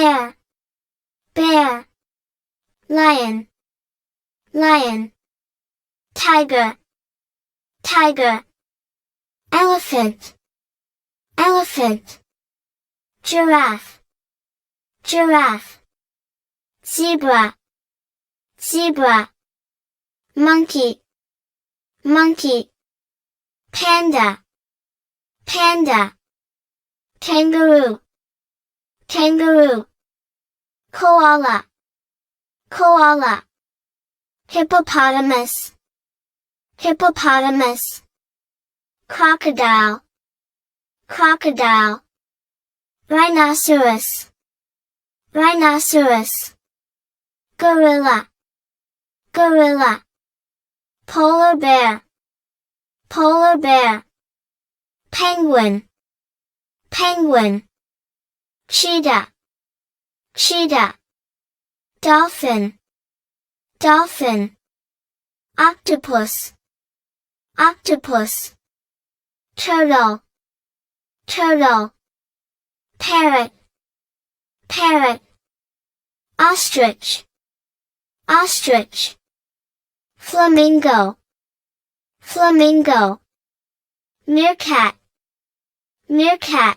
bear, bear, lion, lion, tiger, tiger, elephant, elephant, giraffe, giraffe, zebra, zebra, monkey, monkey, panda, panda, kangaroo, kangaroo, koala, koala, hippopotamus, hippopotamus, crocodile, crocodile, rhinoceros, rhinoceros, gorilla, gorilla, polar bear, polar bear, penguin, penguin, cheetah, cheetah, dolphin, dolphin, octopus, octopus, turtle, turtle, parrot, parrot, ostrich, ostrich, flamingo, flamingo, meerkat, meerkat,